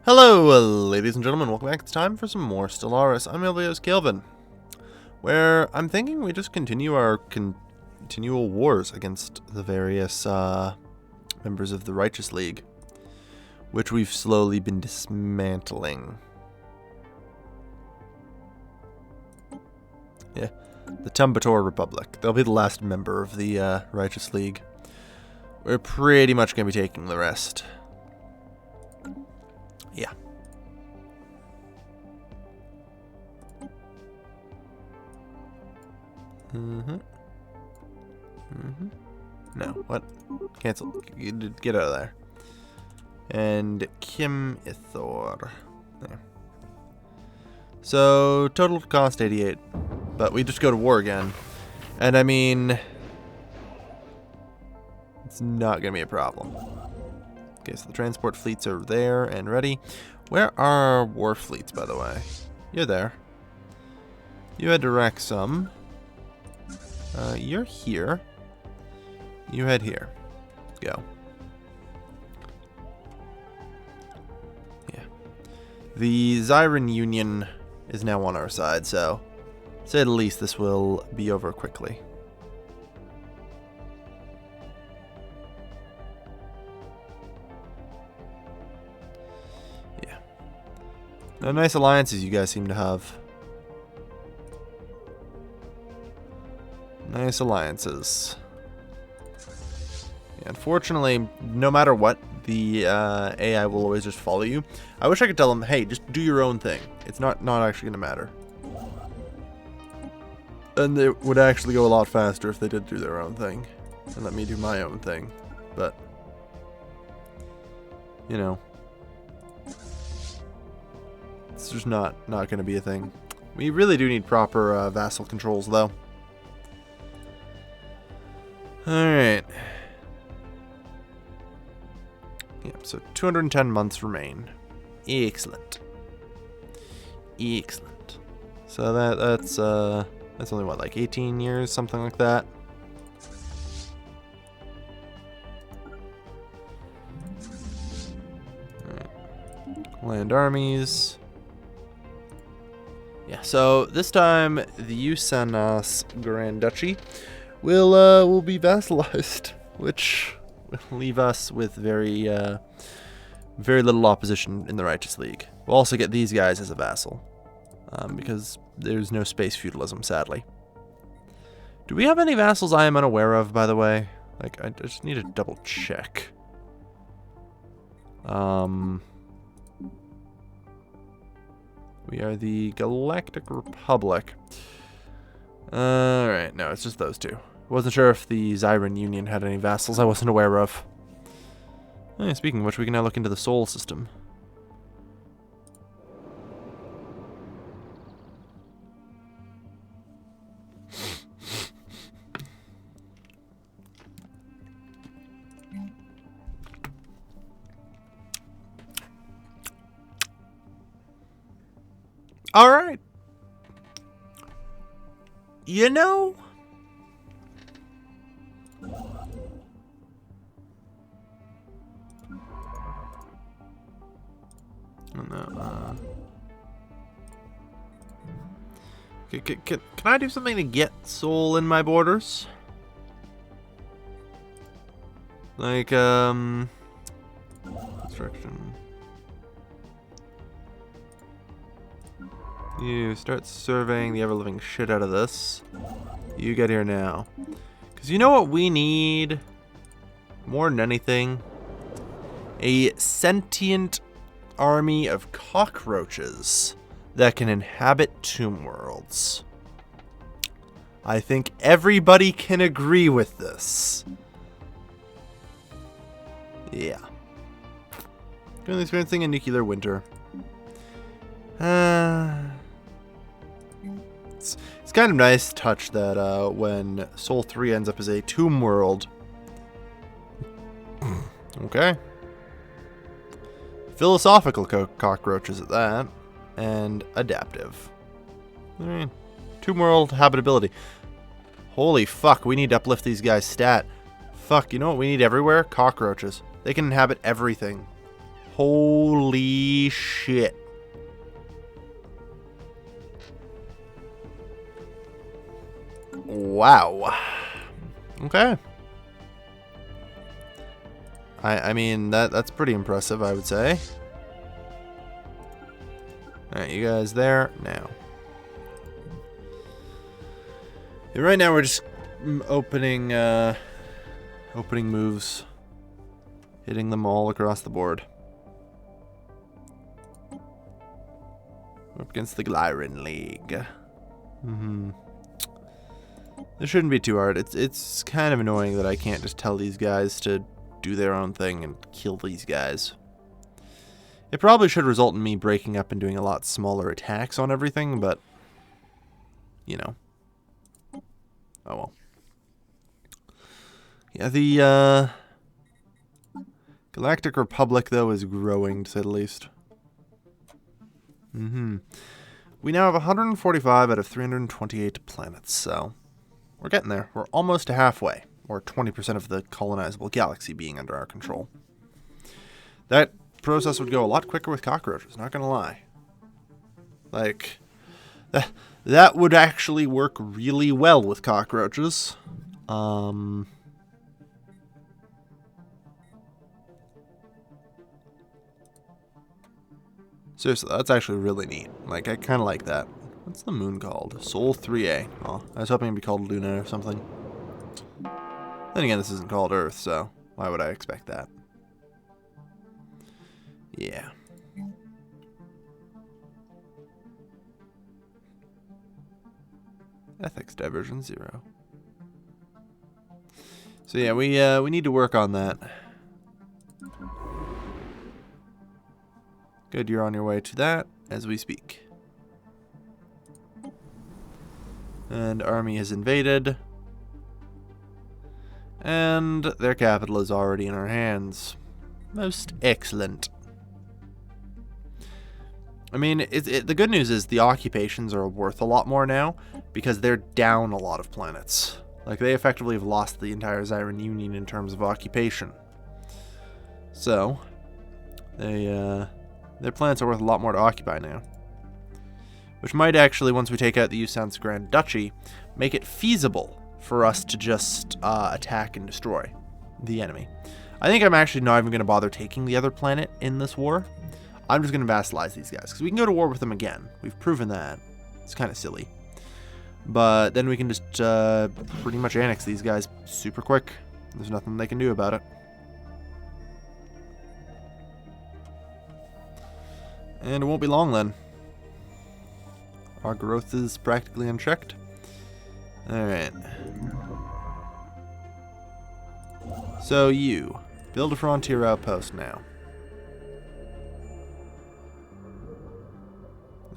Hello, ladies and gentlemen. Welcome back. It's time for some more Stellaris. I'm Ilios Kelvin, where I'm thinking we just continue our continual wars against the various members of the Righteous League, which we've slowly been dismantling. Yeah, the Tumbator Republic. They'll be the last member of the Righteous League. We're pretty much going to be taking the rest. Yeah. No, what? Cancel. Get out of there. And Kim Ithor. There. So, total cost 88. But we just go to war again. And I mean, it's not going to be a problem. Okay, so the transport fleets are there and ready. Where are our war fleets, by the way? You're there. You had to wreck some. You're here. You head here. Go. Yeah. The Zyran Union is now on our side, so to say the least, this will be over quickly. Yeah. Now, nice alliances you guys seem to have. Nice alliances. Yeah, unfortunately, no matter what, the AI will always just follow you. I wish I could tell them, hey, just do your own thing. It's not actually going to matter. And it would actually go a lot faster if they did do their own thing. And let me do my own thing. But, you know, it's just not going to be a thing. We really do need proper vassal controls, though. Alright. Yep, so 210 months remain. Excellent. Excellent. So that's only what, like 18 years, something like that. Alright. Land armies. Yeah, so this time the Usanas Grand Duchy will be vassalized, which will leave us with very little opposition in the Righteous League. We'll also get these guys as a vassal, because there's no space feudalism, sadly. Do we have any vassals I am unaware of, by the way? Like, I just need to double check. We are the Galactic Republic. Alright, no, it's just those two. Wasn't sure if the Zyran Union had any vassals I wasn't aware of. Speaking of which, we can now look into the Sol system. Alright. You know, can I do something to get Sol in my borders? Like, construction. You start surveying the ever-living shit out of this. You get here now. Because you know what we need? More than anything? A sentient army of cockroaches that can inhabit tomb worlds. I think everybody can agree with this. Yeah. Currently experiencing a nuclear winter. It's kind of nice touch that when Sol 3 ends up as a tomb world. Okay. Philosophical cockroaches at that. And adaptive. Alright. Tomb world habitability. Holy fuck, we need to uplift these guys' stat. Fuck, you know what we need everywhere? Cockroaches. They can inhabit everything. Holy shit. Wow. Okay. I mean, that's pretty impressive, I would say. Alright, you guys there? Now. And right now we're just opening moves. Hitting them all across the board. Up against the Glyron League. This shouldn't be too hard. It's kind of annoying that I can't just tell these guys to do their own thing and kill these guys. It probably should result in me breaking up and doing a lot smaller attacks on everything, but you know. Oh well. Yeah, the Galactic Republic though is growing, to say the least. We now have 145 out of 328 planets, so we're getting there. We're almost to halfway, or 20% of the colonizable galaxy being under our control. That process would go a lot quicker with cockroaches, not gonna lie. Like, that would actually work really well with cockroaches. Seriously, that's actually really neat. Like, I kind of like that. What's the moon called? Sol 3A. Oh, I was hoping it'd be called Luna or something. Then again, this isn't called Earth, so why would I expect that? Yeah. Ethics diversion 0. So yeah, we need to work on that. Good, you're on your way to that as we speak. And army has invaded. And their capital is already in our hands. Most excellent. I mean, the good news is the occupations are worth a lot more now because they're down a lot of planets. Like, they effectively have lost the entire Zyran Union in terms of occupation. So, their planets are worth a lot more to occupy now. Which might actually, once we take out the Usan's Grand Duchy, make it feasible for us to just attack and destroy the enemy. I think I'm actually not even going to bother taking the other planet in this war. I'm just going to vassalize these guys, because we can go to war with them again. We've proven that. It's kind of silly. But then we can just pretty much annex these guys super quick. There's nothing they can do about it. And it won't be long then. Our growth is practically unchecked. Alright. So you, build a frontier outpost now.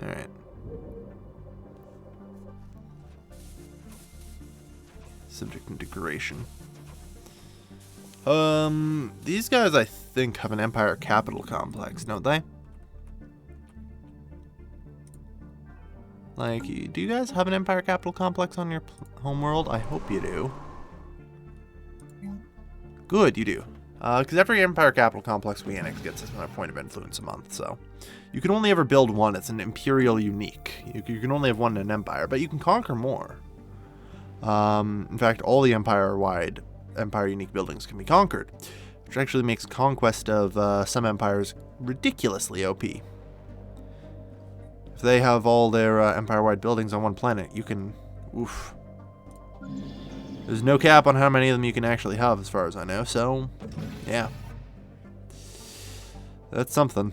Alright. Subject integration. These guys I think have an Empire capital complex, don't they? Like, do you guys have an Empire capital complex on your homeworld? I hope you do. Good, you do. Because every Empire capital complex we annex gets a point of influence a month, so. You can only ever build one. It's an Imperial unique. You can only have one in an Empire, but you can conquer more. In fact, all the Empire-wide, Empire-unique buildings can be conquered, which actually makes conquest of some empires ridiculously OP. If they have all their Empire-wide buildings on one planet, you can... Oof. There's no cap on how many of them you can actually have, as far as I know, so... Yeah. That's something.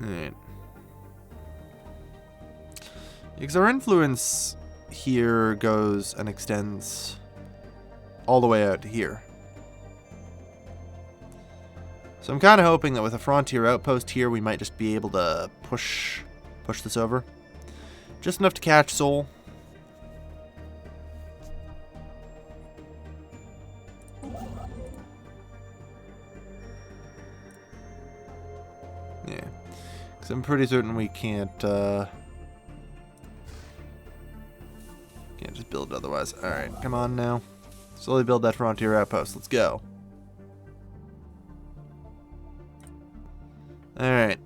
Alright. Because our influence here goes and extends all the way out to here. So I'm kind of hoping that with a frontier outpost here, we might just be able to push this over. Just enough to catch Sol. Yeah. Because I'm pretty certain we can't can't just build it otherwise. Alright, come on now. Slowly build that frontier outpost. Let's go. Alright.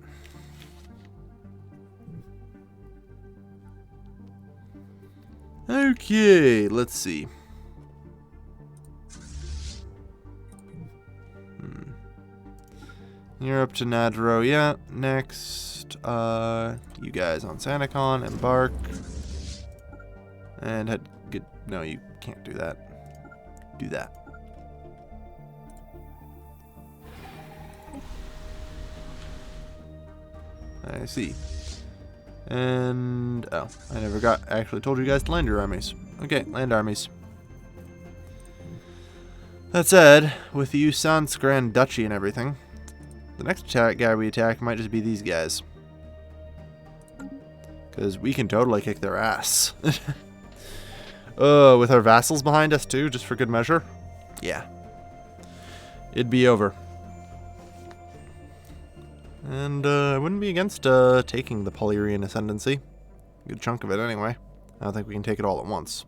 Okay, let's see. You're up to Nadro, yeah. Next, you guys on SantaCon, embark. And head good. No, you can't do that. Do that. I see. And oh, I never actually told you guys to land your armies. Okay, land armies. That said, with the Usan's Grand Duchy and everything, the next guy we attack might just be these guys. Because we can totally kick their ass. With our vassals behind us too, just for good measure. Yeah. It'd be over. And I wouldn't be against taking the Polyrrhian Ascendancy. A good chunk of it anyway. I don't think we can take it all at once.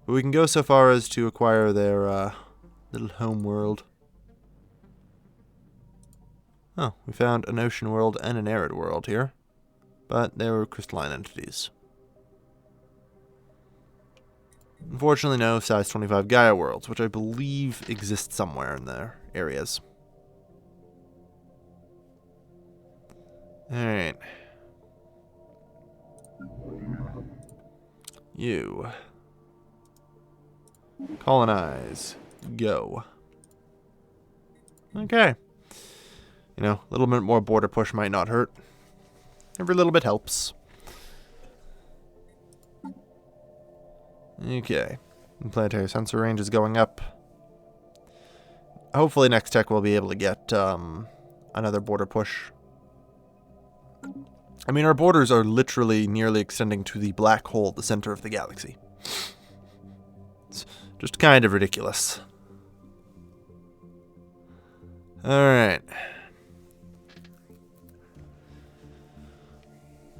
But we can go so far as to acquire their little home world. Oh, we found an ocean world and an arid world here. But they were crystalline entities. Unfortunately, no size 25 Gaia worlds, which I believe exist somewhere in their areas. Alright. You. Colonize. Go. Okay. You know, a little bit more border push might not hurt. Every little bit helps. Okay. Planetary sensor range is going up. Hopefully next tech we'll be able to get another border push. I mean, our borders are literally nearly extending to the black hole at the center of the galaxy. It's just kind of ridiculous. Alright.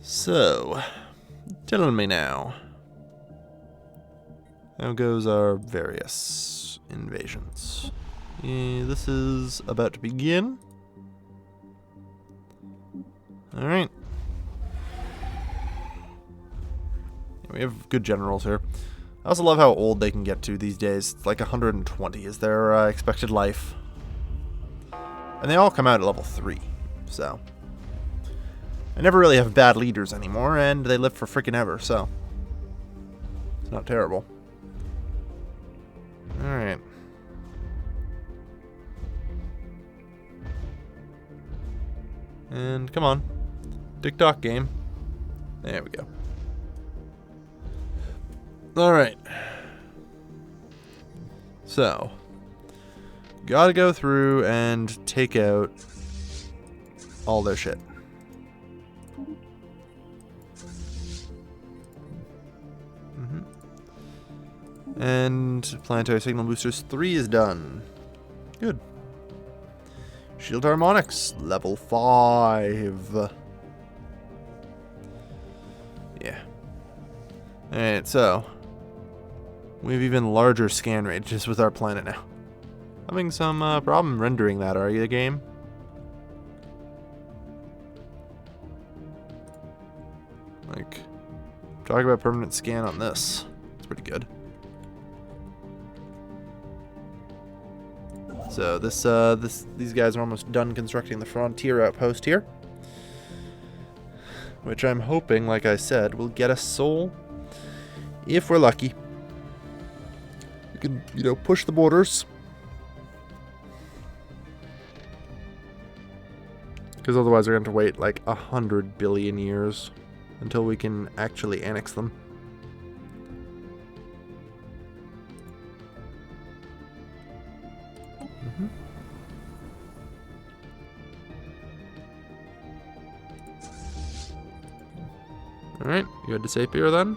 So, tell me now. How goes our various invasions? Yeah, this is about to begin. Alright. We have good generals here. I also love how old they can get to these days. It's like 120 is their expected life. And they all come out at level 3, so. I never really have bad leaders anymore, and they live for freaking ever, so. It's not terrible. Alright. And come on. TikTok game. There we go. Alright. So. Gotta go through and take out all their shit. And Planetary Signal Boosters 3 is done. Good. Shield Harmonics, level 5. Yeah. Alright, so. We have even larger scan ranges with our planet now. Having some problem rendering that, are you, game? Like, talk about permanent scan on this. It's pretty good. So these guys are almost done constructing the frontier outpost here, which I'm hoping, like I said, will get us Sol. If we're lucky, we can, you know, push the borders, because otherwise we're going to wait like 100 billion years until we can actually annex them. Alright, you had to save here then.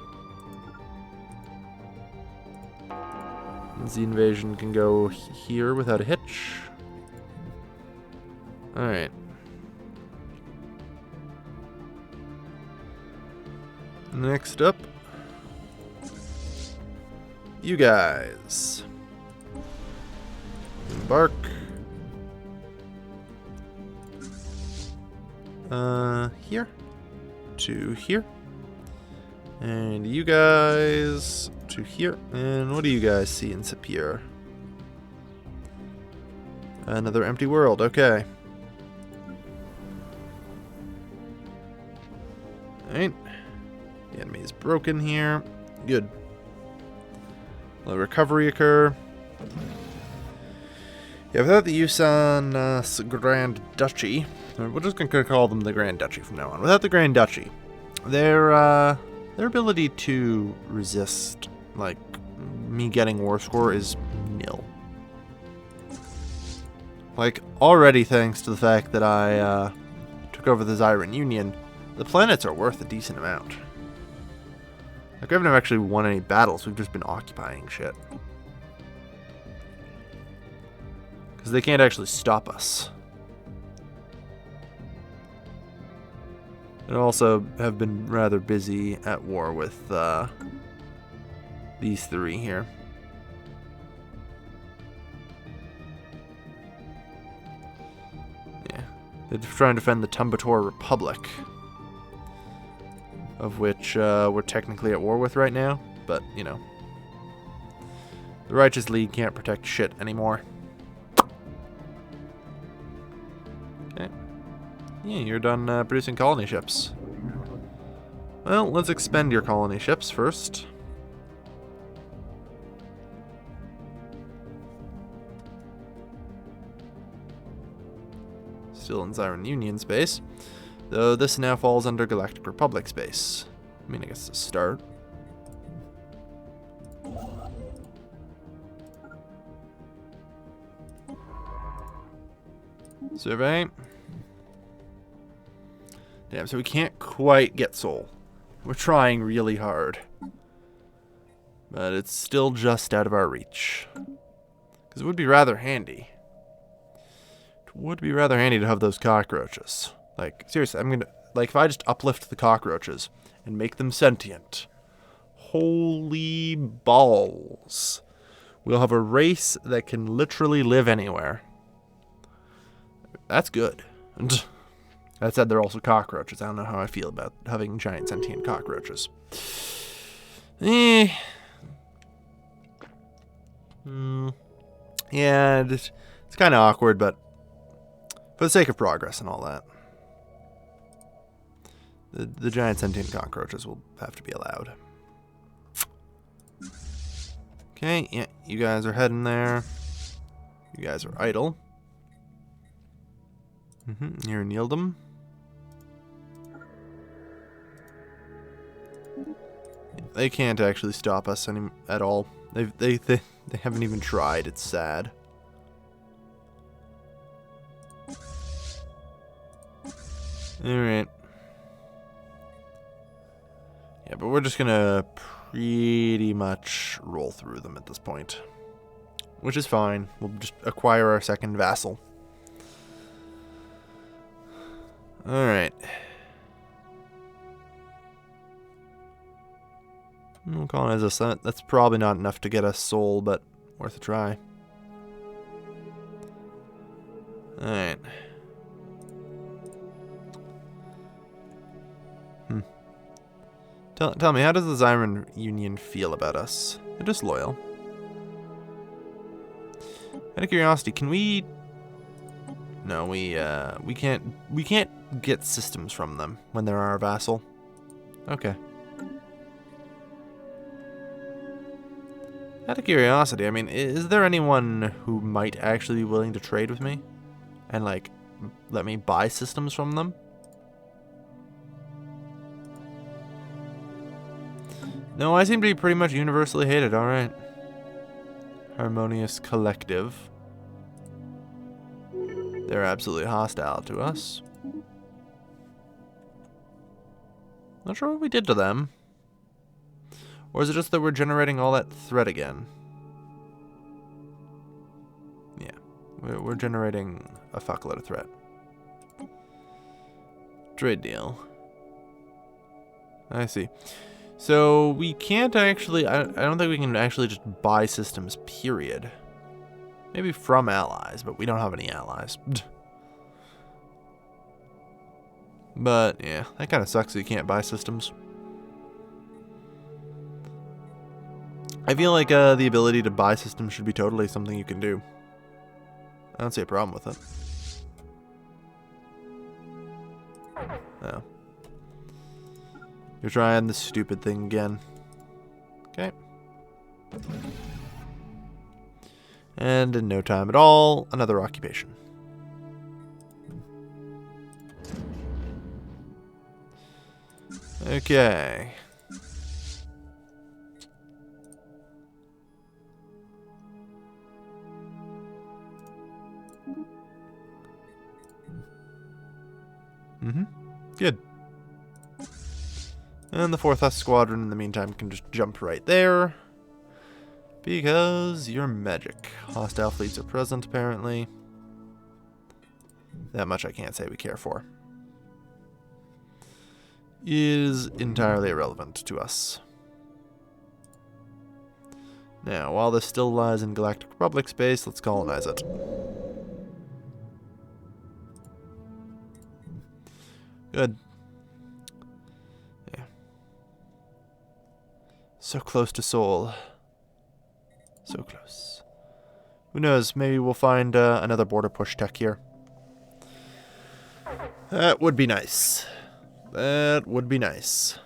The invasion can go here without a hitch. Alright. Next up, You guys. Embark. Here. To here. And you guys to here. And what do you guys see in Sapir? Another empty world. Okay. Alright. The enemy is broken here. Good. Will recovery occur? Yeah, without the Yusan Grand Duchy, we're just going to call them the Grand Duchy from now on. Without the Grand Duchy, their ability to resist, like, me getting war score is nil. Like, already thanks to the fact that I took over the Zyran Union, the planets are worth a decent amount. Like, we haven't actually won any battles, we've just been occupying shit. Because they can't actually stop us. And also have been rather busy at war with these three here. Yeah. They're trying to defend the Tumbator Republic, of which we're technically at war with right now, but, you know. The Righteous League can't protect shit anymore. Okay. Yeah, you're done producing colony ships. Well, let's expend your colony ships first. Still in Zyran Union space. Though this now falls under Galactic Republic space. I mean, I guess to start. Survey. Damn, so we can't quite get Sol. We're trying really hard. But it's still just out of our reach. Because it would be rather handy. It would be rather handy to have those cockroaches. Like, seriously, I'm gonna... Like, if I just uplift the cockroaches and make them sentient. Holy balls. We'll have a race that can literally live anywhere. That's good. That said, they're also cockroaches. I don't know how I feel about having giant sentient cockroaches. Yeah, it's kind of awkward, but for the sake of progress and all that. The giant sentient cockroaches will have to be allowed. Okay, yeah, you guys are heading there. You guys are idle. You're in Yieldom. They can't actually stop us at all. They haven't even tried. It's sad. Alright. Yeah, but we're just gonna pretty much roll through them at this point. Which is fine. We'll just acquire our second vassal. Alright. We'll colonize this. That's probably not enough to get us Sol, but worth a try. Alright. Tell me, how does the Zyran Union feel about us? They're just loyal. Out of curiosity, can we... No, we can't get systems from them when they're our vassal. Okay. Out of curiosity, I mean, is there anyone who might actually be willing to trade with me? And, like, let me buy systems from them? No, I seem to be pretty much universally hated, alright. Harmonious Collective. They're absolutely hostile to us. Not sure what we did to them. Or is it just that we're generating all that threat again? Yeah, we're generating a fuckload of threat. Trade deal. I see. So we can't actually, I don't think we can actually just buy systems, period. Maybe from allies, but we don't have any allies. But yeah, that kind of sucks that you can't buy systems. I feel like the ability to buy systems should be totally something you can do. I don't see a problem with it. Oh. You're trying this stupid thing again. Okay. And in no time at all, another occupation. Okay. Good. And the 4th Squadron, in the meantime, can just jump right there. Because you're magic. Hostile fleets are present, apparently. That much I can't say we care for. Is entirely irrelevant to us. Now, while this still lies in Galactic Republic space, let's colonize it. Good. Yeah. So close to Seoul. So close. Who knows? Maybe we'll find another border push tech here. That would be nice. That would be nice.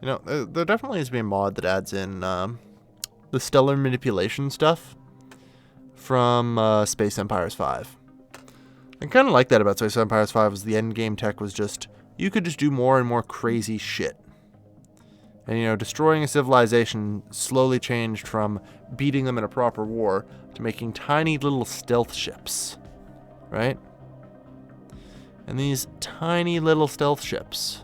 You know, there definitely needs to be a mod that adds in the stellar manipulation stuff from Space Empires 5. I kind of like that about Space Empires 5 was the end game tech was just, you could just do more and more crazy shit. And, you know, destroying a civilization slowly changed from beating them in a proper war to making tiny little stealth ships. Right? And these tiny little stealth ships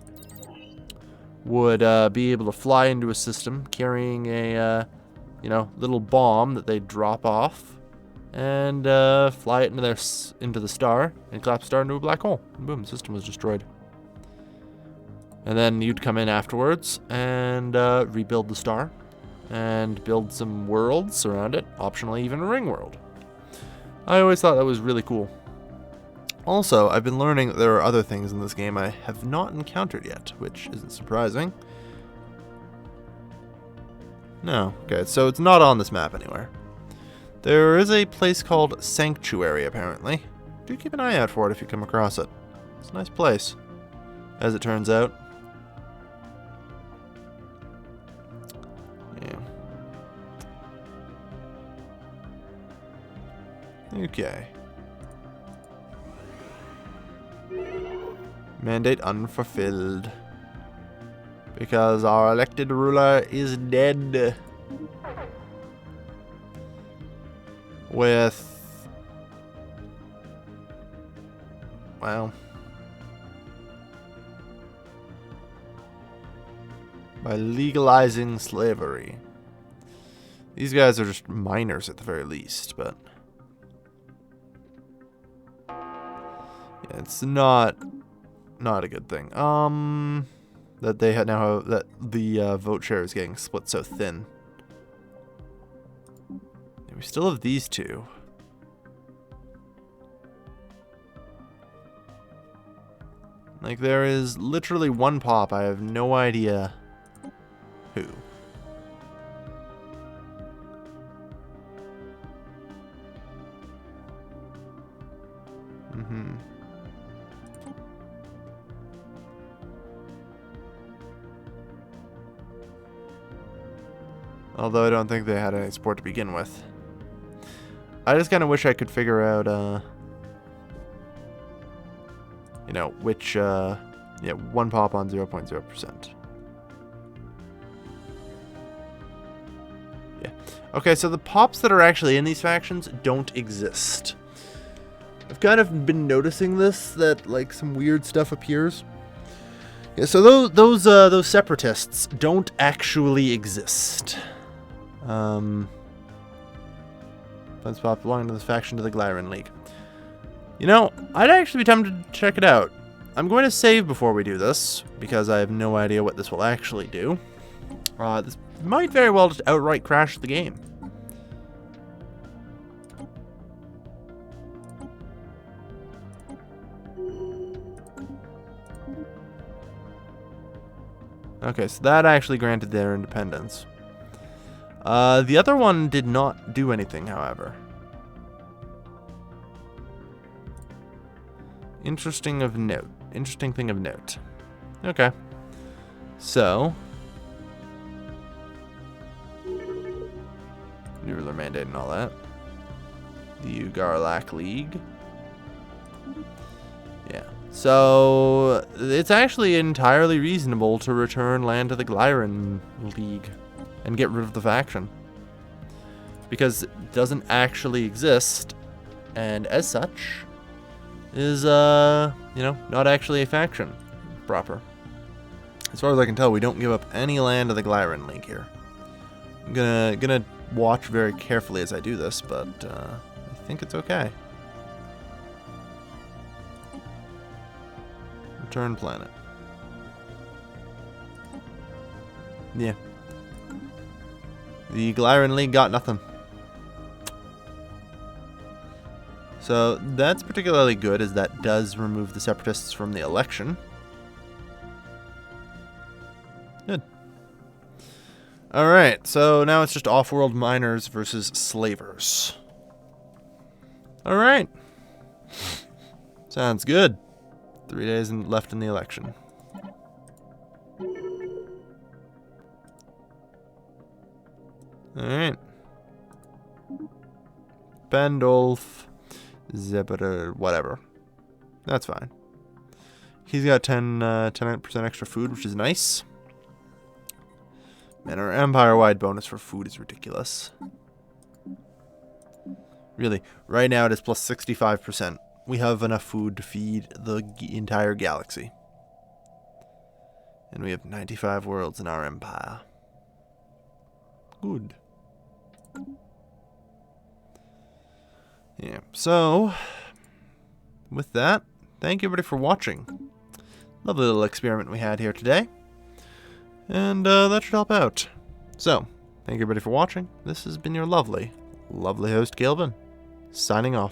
would be able to fly into a system carrying a, you know, little bomb that they drop off and fly it into the star and collapse the star into a black hole. And boom, the system was destroyed. And then you'd come in afterwards and rebuild the star and build some worlds around it, optionally even a ring world. I always thought that was really cool. Also, I've been learning that there are other things in this game I have not encountered yet, which isn't surprising. No, okay, so it's not on this map anywhere. There is a place called Sanctuary, apparently. Do keep an eye out for it if you come across it. It's a nice place, as it turns out. Yeah. Okay. Mandate unfulfilled. Because our elected ruler is dead. With... well... by legalizing slavery. These guys are just minors at the very least, but... yeah, it's not a good thing. That they had now have, that the vote share is getting split so thin. And we still have these two. Like there is literally one pop. I have no idea who. Although I don't think they had any support to begin with. I just kind of wish I could figure out, you know, which, yeah, one pop on 0.0%. Yeah. Okay, so the pops that are actually in these factions don't exist. I've kind of been noticing this, that, like, some weird stuff appears. Yeah, so those separatists don't actually exist. Funds pop belonging to this faction to the Glyron League. You know, I'd actually be tempted to check it out. I'm going to save before we do this, because I have no idea what this will actually do. This might very well just outright crash the game. Okay, so that actually granted their independence. The other one did not do anything, however. Interesting thing of note. Okay. So. New ruler mandate and all that. The Ugarlak League. Yeah. So, it's actually entirely reasonable to return land to the Glyran League and get rid of the faction. Because it doesn't actually exist, and as such, is, you know, not actually a faction proper. As far as I can tell, we don't give up any land to the Glyran League here. I'm gonna watch very carefully as I do this, but, I think it's okay. Return planet. Yeah. The Glyran League got nothing. So that's particularly good, as that does remove the Separatists from the election. Good. Alright, so now it's just off-world miners versus slavers. Alright. Sounds good. 3 days left in the election. Alright. Pendolf. Zebeder, whatever. That's fine. He's got 10% extra food, which is nice. Man, our empire-wide bonus for food is ridiculous. Really, right now it is plus 65%. We have enough food to feed the entire galaxy. And we have 95 worlds in our empire. Good. Yeah, so, with that, thank you everybody for watching. Lovely little experiment we had here today. And that should help out. So, thank you everybody for watching. This has been your lovely host, Galvin, signing off.